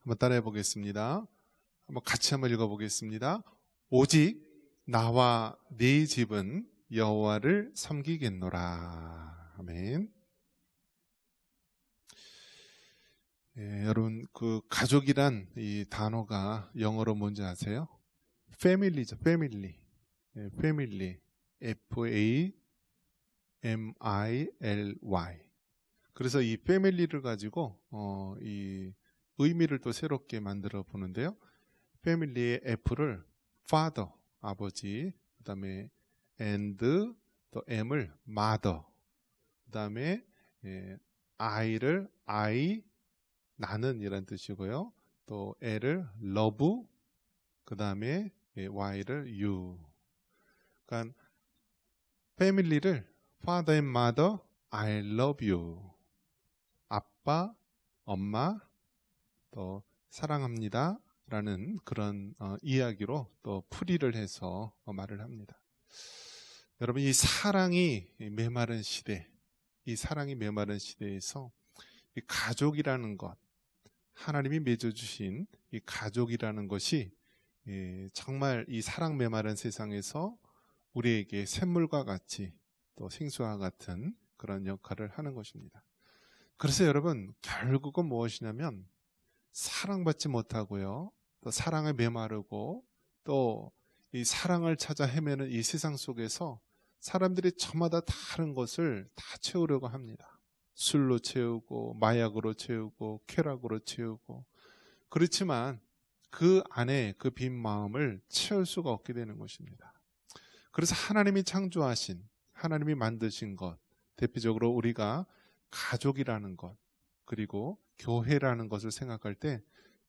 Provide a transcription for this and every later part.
한번 따라해 보겠습니다. 같이 한번 읽어보겠습니다. 오직 나와 네 집은 여호와를 섬기겠노라. 아멘. 여러분, 그 가족이란 이 단어가 영어로 뭔지 아세요? 패밀리죠. 패밀리. 패밀리. F-A-M-I-L-Y. 그래서 이 패밀리를 가지고 이 의미를 또 새롭게 만들어 보는데요. 패밀리의 F를 father, 아버지, 그 다음에 and, 또 M을 mother, 그 다음에 I를 I, 나는 이란 뜻이고요. 또 L을 love, 그 다음에 Y를 you. 그러니까 패밀리를 father and mother, I love you. 아빠, 엄마, 또 사랑합니다. 라는 그런 이야기로 또 풀이를 해서 말을 합니다. 여러분, 이 사랑이 메마른 시대, 이 사랑이 메마른 시대에서 이 가족이라는 것, 하나님이 맺어주신 이 가족이라는 것이 정말 이 사랑 메마른 세상에서 우리에게 샘물과 같이 또 생수와 같은 그런 역할을 하는 것입니다. 그래서 여러분, 결국은 무엇이냐면 사랑받지 못하고요, 또 사랑에 메마르고 또 이 사랑을 찾아 헤매는 이 세상 속에서 사람들이 저마다 다른 것을 다 채우려고 합니다. 술로 채우고 마약으로 채우고 쾌락으로 채우고, 그렇지만 그 안에 그 빈 마음을 채울 수가 없게 되는 것입니다. 그래서 하나님이 창조하신, 하나님이 만드신 것, 대표적으로 우리가 가족이라는 것, 그리고 교회라는 것을 생각할 때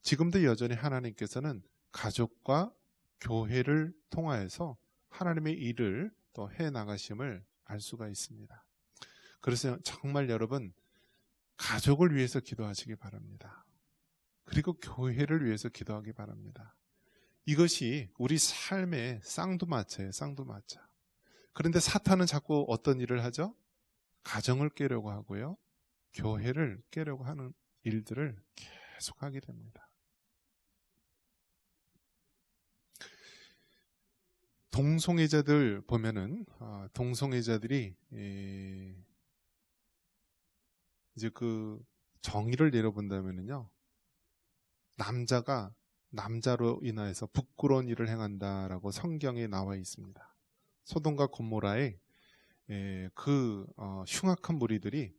지금도 여전히 하나님께서는 가족과 교회를 통하여서 하나님의 일을 또 해나가심을 알 수가 있습니다. 그래서 정말 여러분, 가족을 위해서 기도하시기 바랍니다. 그리고 교회를 위해서 기도하기 바랍니다. 이것이 우리 삶의 쌍두마차예요. 쌍두마차. 그런데 사탄은 자꾸 어떤 일을 하죠? 가정을 깨려고 하고요, 교회를 깨려고 하는 일들을 계속하게 됩니다. 동성애자들 보면은 동성애자들이 이제 그 정의를 내려본다면은요, 남자가 남자로 인하여서 부끄러운 일을 행한다라고 성경에 나와 있습니다. 소돔과 고모라의 그 흉악한 무리들이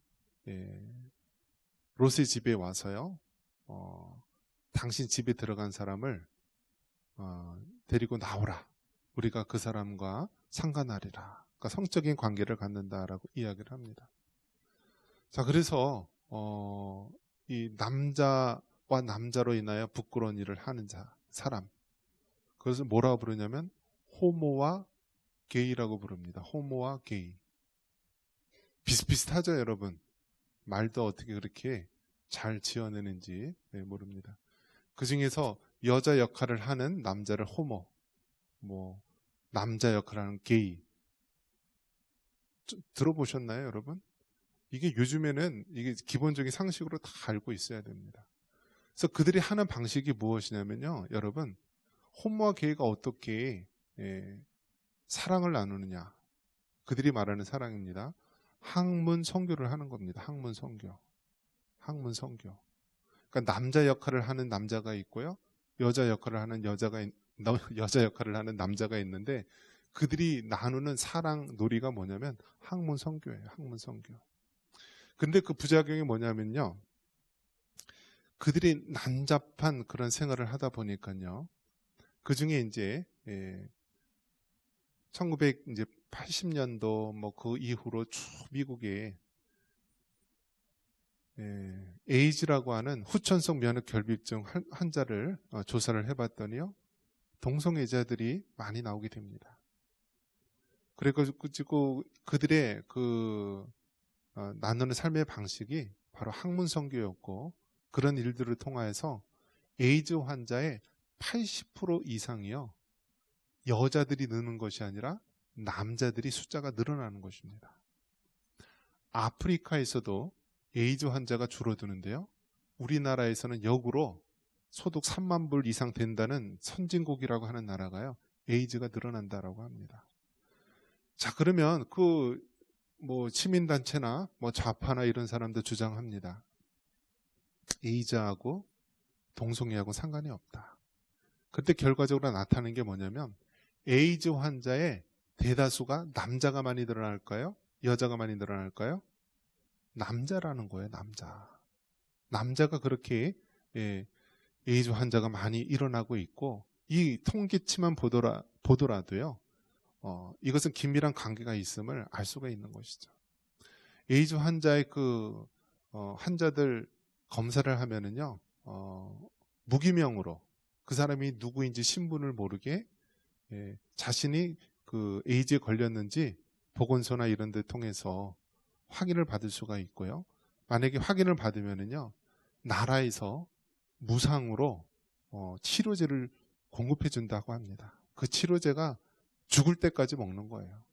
롯의 집에 와서요, 당신 집에 들어간 사람을 데리고 나오라. 우리가 그 사람과 상관하리라. 그러니까 성적인 관계를 갖는다라고 이야기를 합니다. 자, 그래서 이 남자와 남자로 인하여 부끄러운 일을 하는 사람, 그것을 뭐라고 부르냐면 호모와 게이라고 부릅니다. 호모와 게이. 비슷비슷하죠, 여러분? 말도 어떻게 그렇게 잘 지어내는지 모릅니다. 그 중에서 여자 역할을 하는 남자를 호모, 남자 역할을 하는 게이. 들어보셨나요, 여러분? 이게 요즘에는 이게 기본적인 상식으로 다 알고 있어야 됩니다. 그래서 그들이 하는 방식이 무엇이냐면요, 여러분, 호모와 게이가 어떻게 사랑을 나누느냐. 그들이 말하는 사랑입니다. 학문 선교를 하는 겁니다. 학문 선교. 학문 선교. 그러니까 남자 역할을 하는 남자가 있고요, 여자 역할을 하는 여자 역할을 하는 남자가 있는데, 그들이 나누는 사랑 놀이가 뭐냐면 학문 선교예요. 학문 선교. 근데 그 부작용이 뭐냐면요, 그들이 난잡한 그런 생활을 하다 보니까요, 그 중에 이제 1980년도 그 이후로 쭉 미국에 에이즈라고 하는 후천성 면역결핍증 환자를 조사를 해봤더니요, 동성애자들이 많이 나오게 됩니다. 그래가지고 그들의 나누는 삶의 방식이 바로 학문 선교였고, 그런 일들을 통하여서 에이즈 환자의 80% 이상이요, 여자들이 느는 것이 아니라 남자들이 숫자가 늘어나는 것입니다. 아프리카에서도 에이즈 환자가 줄어드는데요, 우리나라에서는 역으로 소득 3만 불 이상 된다는 선진국이라고 하는 나라가요, 에이즈가 늘어난다라고 합니다. 자, 그러면 그 뭐 시민단체나 뭐 좌파나 이런 사람들 주장합니다. 에이즈하고 동성애하고 상관이 없다. 그때 결과적으로 나타나는 게 뭐냐면 에이즈 환자의 대다수가 남자가 많이 늘어날까요? 여자가 많이 늘어날까요? 남자라는 거예요. 남자가 그렇게 에이즈 환자가 많이 일어나고 있고, 이 통계치만 보더라도요, 이것은 긴밀한 관계가 있음을 알 수가 있는 것이죠. 에이즈 환자의 환자들 검사를 하면은요, 무기명으로 그 사람이 누구인지 신분을 모르게 자신이 그 에이즈에 걸렸는지 보건소나 이런 데 통해서 확인을 받을 수가 있고요. 만약에 확인을 받으면은요, 나라에서 무상으로 치료제를 공급해 준다고 합니다. 그 치료제가 죽을 때까지 먹는 거예요.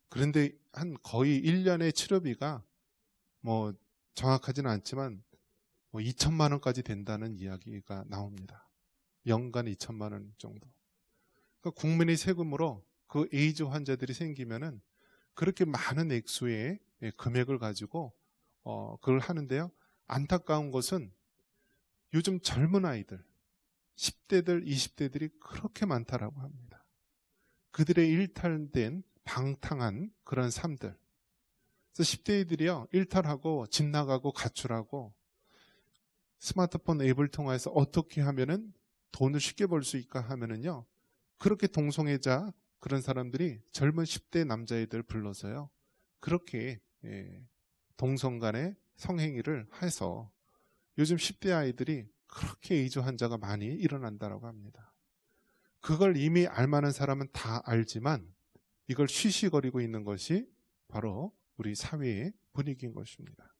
그런데 한 거의 1년의 치료비가 뭐 정확하지는 않지만 뭐 2천만 원까지 된다는 이야기가 나옵니다. 연간 2천만 원 정도. 그러니까 국민의 세금으로 그 에이즈 환자들이 생기면은 그렇게 많은 액수의 금액을 가지고 그걸 하는데요. 안타까운 것은 요즘 젊은 아이들, 10대들, 20대들이 그렇게 많다라고 합니다. 그들의 일탈된 방탕한 그런 삶들. 그래서 10대들이요, 일탈하고 집 나가고 가출하고 스마트폰 앱을 통해서 어떻게 하면은 돈을 쉽게 벌 수 있을까 하면은요, 그렇게 동성애자 그런 사람들이 젊은 10대 남자애들 불러서요, 그렇게 동성 간의 성행위를 해서 요즘 10대 아이들이 그렇게 에이즈 환자가 많이 일어난다고 합니다. 그걸 이미 알만한 사람은 다 알지만 이걸 쉬쉬거리고 있는 것이 바로 우리 사회의 분위기인 것입니다.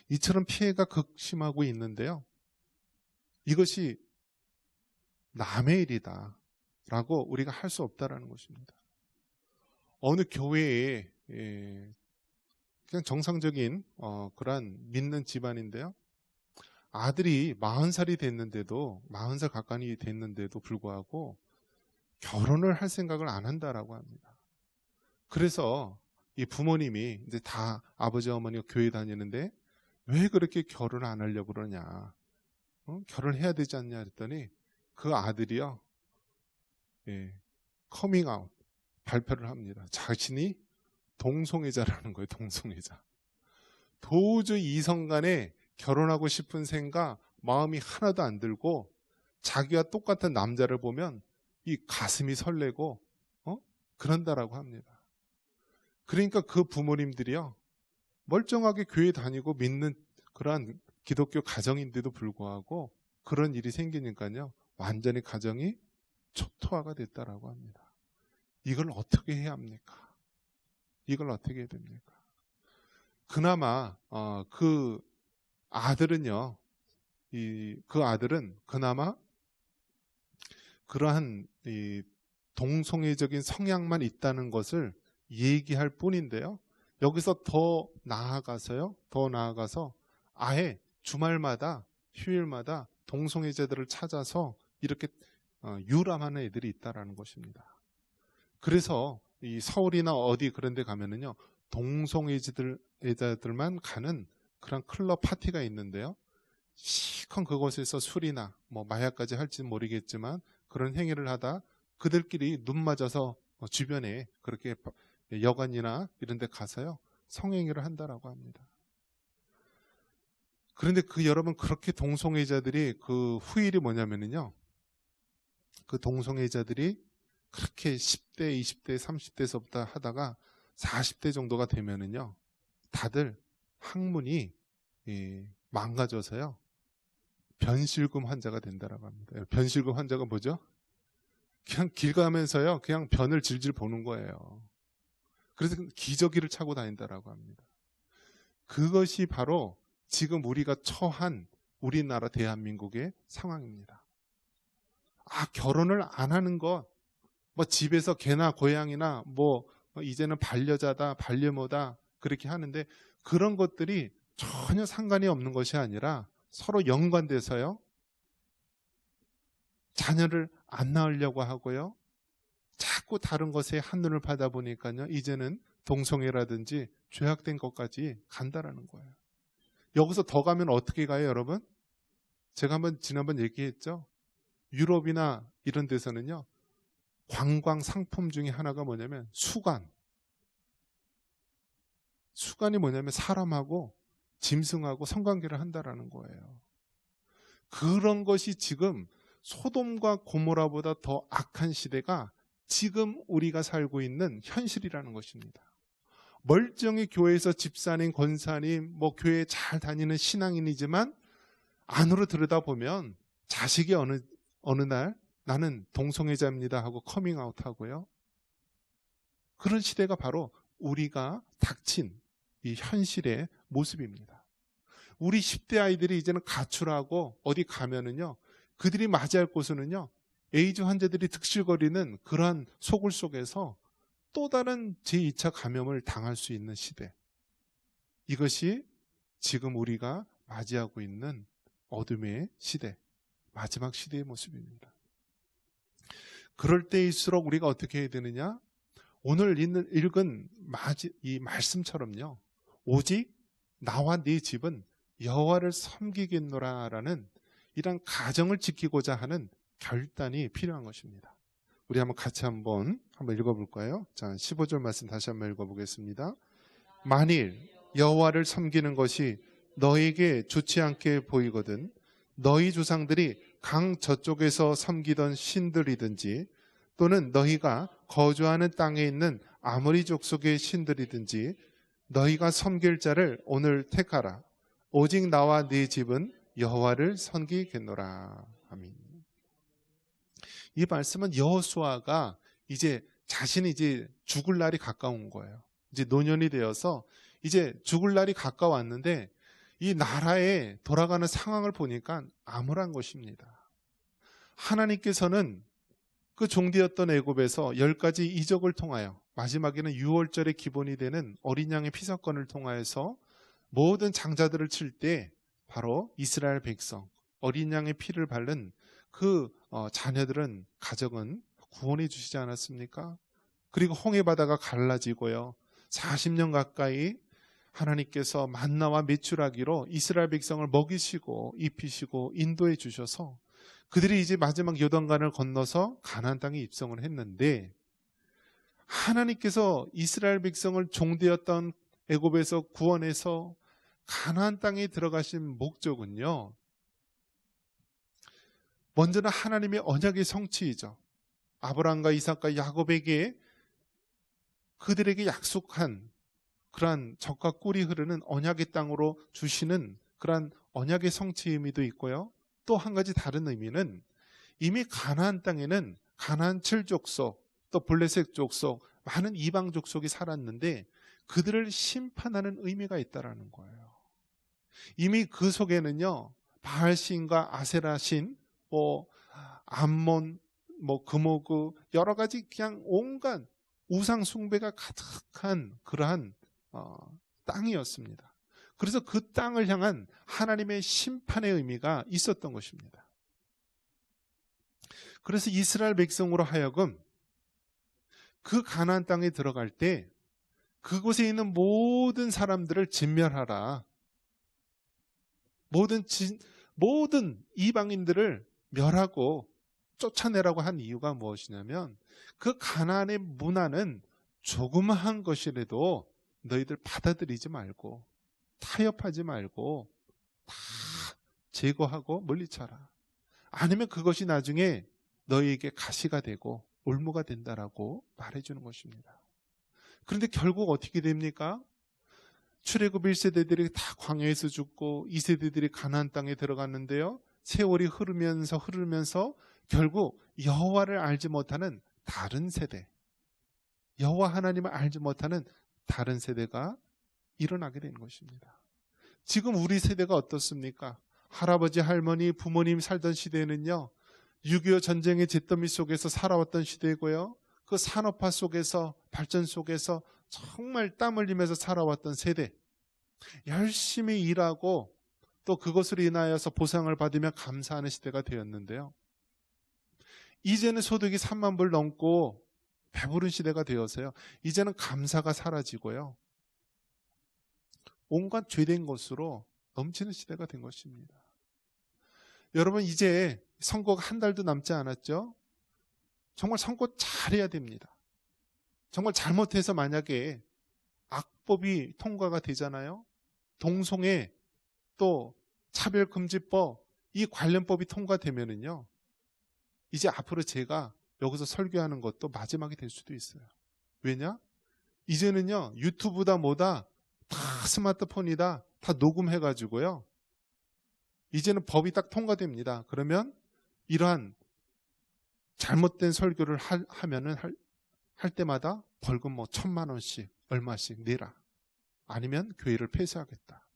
이처럼 피해가 극심하고 있는데요, 이것이 남의 일이다 라고 우리가 할 수 없다라는 것입니다. 어느 교회에 그냥 정상적인 그러한 믿는 집안인데요, 아들이 40살이 됐는데도, 40살 가까이 됐는데도 불구하고 결혼을 할 생각을 안 한다라고 합니다. 그래서 이 부모님이 이제 다 아버지 어머니가 교회 다니는데 왜 그렇게 결혼을 안 하려고 그러냐, 결혼해야 되지 않냐 했더니 그 아들이요, 커밍아웃 발표를 합니다. 자신이 동성애자라는 거예요. 동성애자. 도저히 이성 간에 결혼하고 싶은 생각, 마음이 하나도 안 들고 자기와 똑같은 남자를 보면 이 가슴이 설레고 그런다라고 합니다. 그러니까 그 부모님들이요, 멀쩡하게 교회 다니고 믿는 그러한 기독교 가정인데도 불구하고 그런 일이 생기니까요, 완전히 가정이 초토화가 됐다라고 합니다. 이걸 어떻게 해야 합니까? 이걸 어떻게 해야 됩니까? 그나마 그 아들은요, 그 아들은 그나마 그러한 이 동성애적인 성향만 있다는 것을 얘기할 뿐인데요, 여기서 더 나아가서 아예 주말마다, 휴일마다 동성애자들을 찾아서 이렇게 유람하는 애들이 있다라는 것입니다. 그래서 이 서울이나 어디 그런 데 가면은요, 동성애자들만 가는 그런 클럽 파티가 있는데요, 시컨 그곳에서 술이나 뭐 마약까지 할지는 모르겠지만 그런 행위를 하다 그들끼리 눈 맞아서 주변에 그렇게 여관이나 이런 데 가서요, 성행위를 한다라고 합니다. 그런데 여러분, 그렇게 동성애자들이 그 후일이 뭐냐면요, 그 동성애자들이 그렇게 10대, 20대, 30대서부터 하다가 40대 정도가 되면은요, 다들 학문이 망가져서요, 변실금 환자가 된다라고 합니다. 변실금 환자가 뭐죠? 그냥 길 가면서요, 그냥 변을 질질 보는 거예요. 그래서 기저귀를 차고 다닌다라고 합니다. 그것이 바로 지금 우리가 처한 우리나라 대한민국의 상황입니다. 결혼을 안 하는 것, 뭐 집에서 개나 고양이나 뭐 이제는 반려자다, 반려모다 그렇게 하는데, 그런 것들이 전혀 상관이 없는 것이 아니라 서로 연관돼서요, 자녀를 안 낳으려고 하고요. 자꾸 다른 것에 한눈을 받아 보니까요. 이제는 동성애라든지 죄악된 것까지 간다라는 거예요. 여기서 더 가면 어떻게 가요, 여러분? 제가 지난번 얘기했죠. 유럽이나 이런 데서는요. 관광 상품 중에 하나가 뭐냐면 수간. 수간이 뭐냐면 사람하고 짐승하고 성관계를 한다라는 거예요. 그런 것이 지금 소돔과 고모라보다 더 악한 시대가 지금 우리가 살고 있는 현실이라는 것입니다. 멀쩡히 교회에서 집사님, 권사님, 교회 잘 다니는 신앙인이지만 안으로 들여다보면 자식이 어느 날 나는 동성애자입니다 하고 커밍아웃 하고요. 그런 시대가 바로 우리가 닥친 이 현실의 모습입니다. 우리 10대 아이들이 이제는 가출하고 어디 가면은요, 그들이 맞이할 곳은요, 에이즈 환자들이 득실거리는 그러한 소굴 속에서 또 다른 제2차 감염을 당할 수 있는 시대. 이것이 지금 우리가 맞이하고 있는 어둠의 시대, 마지막 시대의 모습입니다. 그럴 때일수록 우리가 어떻게 해야 되느냐? 오늘 읽은 이 말씀처럼요. 오직 나와 네 집은 여호와를 섬기겠노라라는 이런 가정을 지키고자 하는 결단이 필요한 것입니다. 우리 같이 한번 읽어볼까요? 자, 15절 말씀 다시 한번 읽어보겠습니다. 만일 여호와를 섬기는 것이 너에게 좋지 않게 보이거든 너희 조상들이 강 저쪽에서 섬기던 신들이든지 또는 너희가 거주하는 땅에 있는 아모리 족속의 신들이든지 너희가 섬길 자를 오늘 택하라. 오직 나와 네 집은 여호와를 섬기겠노라. 아멘. 이 말씀은 여호수아가 이제 자신이 죽을 날이 가까운 거예요. 이제 노년이 되어서 이제 죽을 날이 가까웠는데 이 나라에 돌아가는 상황을 보니까 암울한 것입니다. 하나님께서는 그 종되었던 애굽에서 10가지 이적을 통하여 마지막에는 6월절의 기본이 되는 어린 양의 피사건을 통하여서 모든 장자들을 칠 때 바로 이스라엘 백성 어린 양의 피를 바른 그 자녀들은 가정은 구원해 주시지 않았습니까? 그리고 홍해 바다가 갈라지고요. 40년 가까이 하나님께서 만나와 메추라기로 이스라엘 백성을 먹이시고 입히시고 인도해 주셔서 그들이 이제 마지막 요단강을 건너서 가나안 땅에 입성을 했는데 하나님께서 이스라엘 백성을 종되었던 애굽에서 구원해서 가나안 땅에 들어가신 목적은요. 먼저는 하나님의 언약의 성취이죠. 아브라함과 이삭과 야곱에게 그들에게 약속한 그러한 젖과 꿀이 흐르는 언약의 땅으로 주시는 그러한 언약의 성취의 의미도 있고요. 또 한 가지 다른 의미는 이미 가나안 땅에는 가나안 7족속 또 블레셋 족속 많은 이방 족속이 살았는데 그들을 심판하는 의미가 있다라는 거예요. 이미 그 속에는요. 바알신과 아세라신 암몬 금오그 여러 가지 그냥 온갖 우상 숭배가 가득한 그러한 땅이었습니다. 그래서 그 땅을 향한 하나님의 심판의 의미가 있었던 것입니다. 그래서 이스라엘 백성으로 하여금 그 가나안 땅에 들어갈 때 그곳에 있는 모든 사람들을 진멸하라. 모든 이방인들을 멸하고 쫓아내라고 한 이유가 무엇이냐면 그 가나안의 문화는 조그마한 것이라도 너희들 받아들이지 말고 타협하지 말고 다 제거하고 물리쳐라. 아니면 그것이 나중에 너희에게 가시가 되고 올무가 된다라고 말해주는 것입니다. 그런데 결국 어떻게 됩니까? 출애굽 1세대들이 다 광야에서 죽고 2세대들이 가나안 땅에 들어갔는데요. 세월이 흐르면서 결국 여호와를 알지 못하는 다른 세대, 여호와 하나님을 알지 못하는 다른 세대가 일어나게 된 것입니다. 지금 우리 세대가 어떻습니까? 할아버지, 할머니, 부모님 살던 시대는요. 6.25 전쟁의 잿더미 속에서 살아왔던 시대고요. 그 산업화 속에서 발전 속에서 정말 땀 흘리면서 살아왔던 세대. 열심히 일하고 또 그것으로 인하여서 보상을 받으며 감사하는 시대가 되었는데요. 이제는 소득이 3만 불 넘고 배부른 시대가 되어서요. 이제는 감사가 사라지고요. 온갖 죄된 것으로 넘치는 시대가 된 것입니다. 여러분, 이제 선거가 한 달도 남지 않았죠? 정말 선거 잘해야 됩니다. 정말 잘못해서 만약에 악법이 통과가 되잖아요. 동성애 또 차별금지법 이 관련법이 통과되면은요. 이제 앞으로 제가 여기서 설교하는 것도 마지막이 될 수도 있어요. 왜냐? 이제는요. 유튜브다 뭐다 다 스마트폰이다 다 녹음해가지고요. 이제는 법이 딱 통과됩니다. 그러면 이러한 잘못된 설교를 하면은 할 때마다 벌금 뭐 1,000만 원씩 얼마씩 내라. 아니면 교회를 폐쇄하겠다.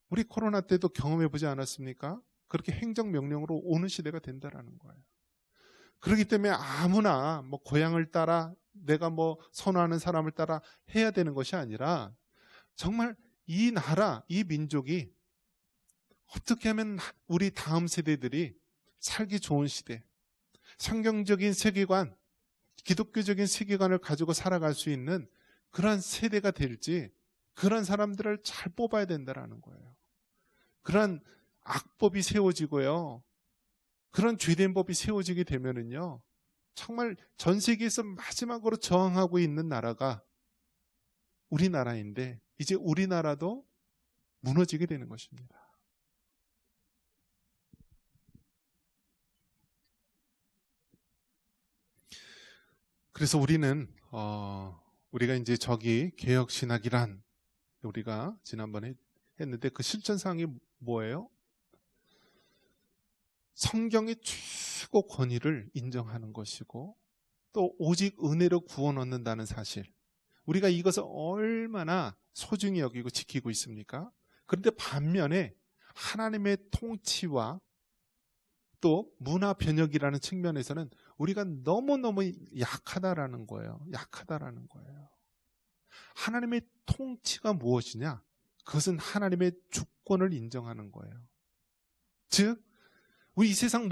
우리 코로나 때도 경험해보지 않았습니까? 그렇게 행정명령으로 오는 시대가 된다라는 거예요. 그렇기 때문에 아무나 뭐 고향을 따라 내가 뭐 선호하는 사람을 따라 해야 되는 것이 아니라 정말 이 나라, 이 민족이 어떻게 하면 우리 다음 세대들이 살기 좋은 시대, 성경적인 세계관, 기독교적인 세계관을 가지고 살아갈 수 있는 그런 세대가 될지 그런 사람들을 잘 뽑아야 된다는 거예요. 그런 악법이 세워지고요. 그런 죄된 법이 세워지게 되면은요. 정말 전 세계에서 마지막으로 저항하고 있는 나라가 우리나라인데 이제 우리나라도 무너지게 되는 것입니다. 그래서 우리가 이제 저기 개혁신학이란 우리가 지난번에 했는데 그 실천사항이 뭐예요? 성경의 최고 권위를 인정하는 것이고 또 오직 은혜로 구원 얻는다는 사실. 우리가 이것을 얼마나 소중히 여기고 지키고 있습니까? 그런데 반면에 하나님의 통치와 또 문화 변혁이라는 측면에서는 우리가 너무너무 약하다라는 거예요. 약하다라는 거예요. 하나님의 통치가 무엇이냐? 그것은 하나님의 주권을 인정하는 거예요. 즉, 우리 이 세상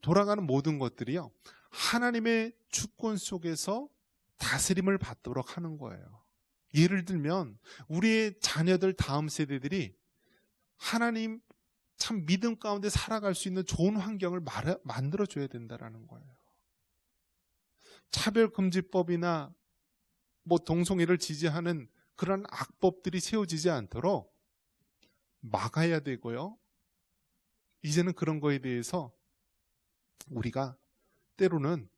돌아가는 모든 것들이요. 하나님의 주권 속에서 다스림을 받도록 하는 거예요. 예를 들면, 우리의 자녀들 다음 세대들이 하나님 참 믿음 가운데 살아갈 수 있는 좋은 환경을 만들어줘야 된다는 거예요. 차별금지법이나 뭐 동성애를 지지하는 그런 악법들이 세워지지 않도록 막아야 되고요. 이제는 그런 거에 대해서 우리가 때로는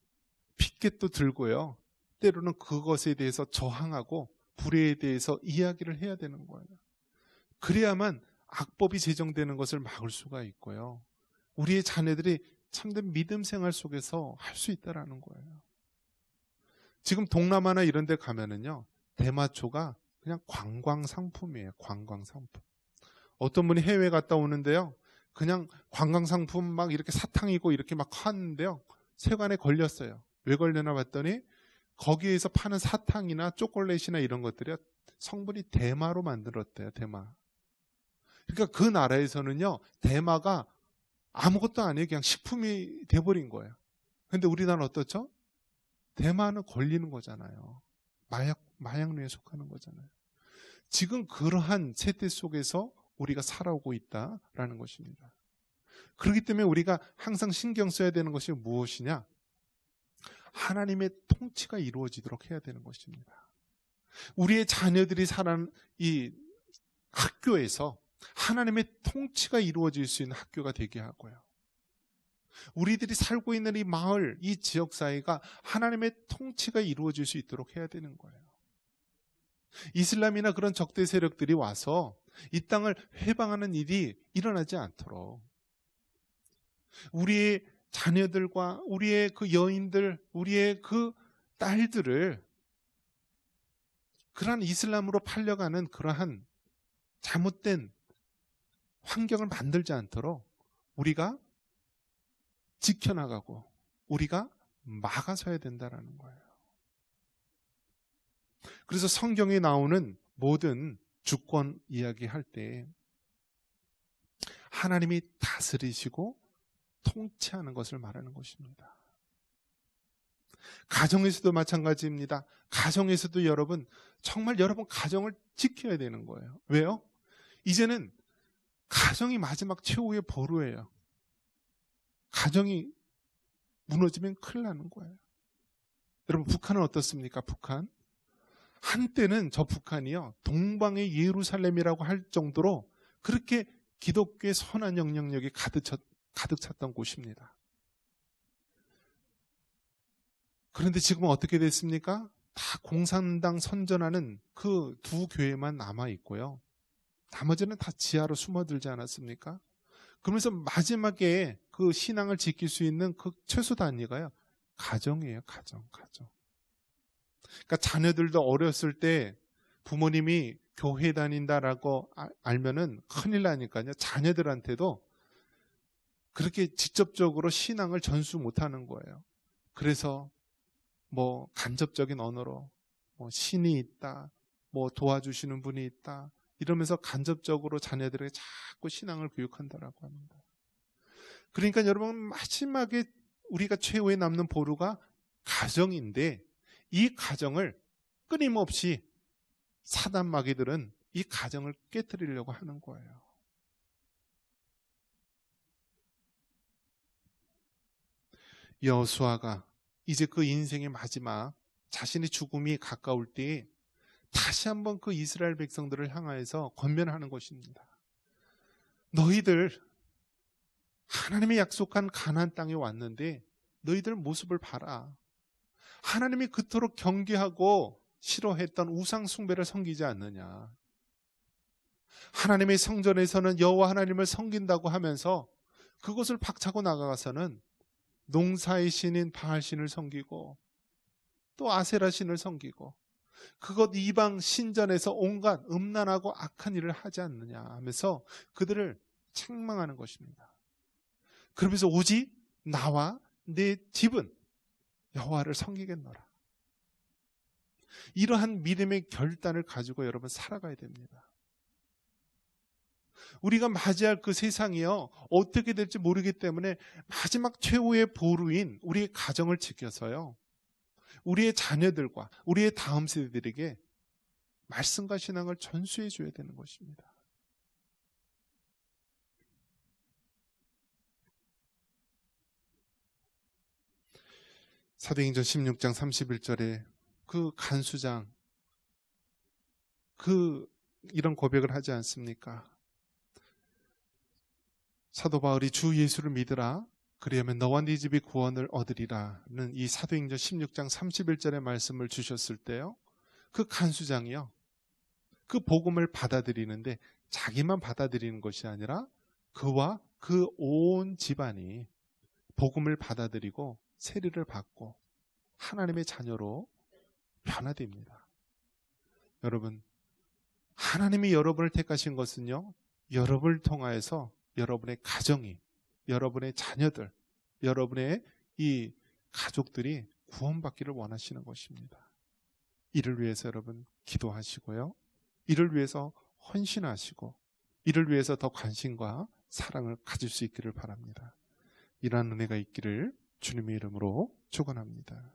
핏깃도 들고요. 때로는 그것에 대해서 저항하고 불의에 대해서 이야기를 해야 되는 거예요. 그래야만 악법이 제정되는 것을 막을 수가 있고요. 우리의 자녀들이 참된 믿음 생활 속에서 할 수 있다라는 거예요. 지금 동남아나 이런 데 가면은요. 대마초가 그냥 관광 상품이에요. 관광 상품. 어떤 분이 해외 갔다 오는데요. 그냥 관광 상품 막 이렇게 사탕이고 이렇게 막 하는데요. 세관에 걸렸어요. 왜 걸려나 봤더니 거기에서 파는 사탕이나 초콜릿이나 이런 것들이 성분이 대마로 만들었대요. 대마. 그러니까 그 나라에서는요. 대마가 아무것도 아니에요. 그냥 식품이 돼버린 거예요. 그런데 우리나라는 어떻죠? 대마는 걸리는 거잖아요. 마약류에 속하는 거잖아요. 지금 그러한 세대 속에서 우리가 살아오고 있다라는 것입니다. 그렇기 때문에 우리가 항상 신경 써야 되는 것이 무엇이냐? 하나님의 통치가 이루어지도록 해야 되는 것입니다. 우리의 자녀들이 살아가는 이 학교에서 하나님의 통치가 이루어질 수 있는 학교가 되게 하고요. 우리들이 살고 있는 이 마을, 이 지역사회가 하나님의 통치가 이루어질 수 있도록 해야 되는 거예요. 이슬람이나 그런 적대 세력들이 와서 이 땅을 해방하는 일이 일어나지 않도록 우리의 자녀들과 우리의 그 여인들, 우리의 그 딸들을 그러한 이슬람으로 팔려가는 그러한 잘못된 환경을 만들지 않도록 우리가 지켜나가고 우리가 막아서야 된다는 거예요. 그래서 성경에 나오는 모든 주권 이야기할 때 하나님이 다스리시고 통치하는 것을 말하는 것입니다. 가정에서도 마찬가지입니다. 가정에서도 여러분, 정말 여러분 가정을 지켜야 되는 거예요. 왜요? 이제는 가정이 마지막 최후의 보루예요. 가정이 무너지면 큰일 나는 거예요. 여러분, 북한은 어떻습니까? 북한. 한때는 저 북한이요, 동방의 예루살렘이라고 할 정도로 그렇게 기독교의 선한 영향력이 가득 찼던 곳입니다. 그런데 지금은 어떻게 됐습니까? 다 공산당 선전하는 그 두 교회만 남아 있고요. 나머지는 다 지하로 숨어들지 않았습니까? 그러면서 마지막에 그 신앙을 지킬 수 있는 그 최소 단위가요, 가정이에요. 가정. 그러니까 자녀들도 어렸을 때 부모님이 교회 다닌다라고 알면은 큰일 나니까요. 자녀들한테도 그렇게 직접적으로 신앙을 전수 못하는 거예요. 그래서 뭐 간접적인 언어로 뭐 신이 있다, 뭐 도와주시는 분이 있다, 이러면서 간접적으로 자녀들에게 자꾸 신앙을 교육한다라고 합니다. 그러니까 여러분, 마지막에 우리가 최후에 남는 보루가 가정인데, 이 가정을 끊임없이 사단 마귀들은 이 가정을 깨뜨리려고 하는 거예요. 여호수아가 이제 그 인생의 마지막, 자신의 죽음이 가까울 때에 다시 한번 그 이스라엘 백성들을 향하여서 권면하는 것입니다. 너희들 하나님이 약속한 가나안 땅에 왔는데 너희들 모습을 봐라. 하나님이 그토록 경계하고 싫어했던 우상 숭배를 섬기지 않느냐. 하나님의 성전에서는 여호와 하나님을 섬긴다고 하면서 그것을 박차고 나가서는 농사의 신인 바알 신을 섬기고 또 아세라 신을 섬기고 그것 이방 신전에서 온갖 음란하고 악한 일을 하지 않느냐 하면서 그들을 책망하는 것입니다. 그러면서 오직 나와 내 집은 여호와를 섬기겠노라. 이러한 믿음의 결단을 가지고 여러분 살아가야 됩니다. 우리가 맞이할 그 세상이요, 어떻게 될지 모르기 때문에 마지막 최후의 보루인 우리의 가정을 지켜서요, 우리의 자녀들과 우리의 다음 세대들에게 말씀과 신앙을 전수해 줘야 되는 것입니다. 사도행전 16장 31절에 그 간수장, 이런 고백을 하지 않습니까? 사도 바울이 주 예수를 믿으라, 그리하면 너와 네 집이 구원을 얻으리라는 이 사도행전 16장 31절의 말씀을 주셨을 때요, 그 간수장이요, 그 복음을 받아들이는데 자기만 받아들이는 것이 아니라 그와 그 온 집안이 복음을 받아들이고 세례를 받고 하나님의 자녀로 변화됩니다. 여러분, 하나님이 여러분을 택하신 것은요, 여러분을 통하여서 여러분의 가정이, 여러분의 자녀들, 여러분의 이 가족들이 구원받기를 원하시는 것입니다. 이를 위해서 여러분 기도하시고요, 이를 위해서 헌신하시고, 이를 위해서 더 관심과 사랑을 가질 수 있기를 바랍니다. 이러한 은혜가 있기를 주님의 이름으로 축원합니다.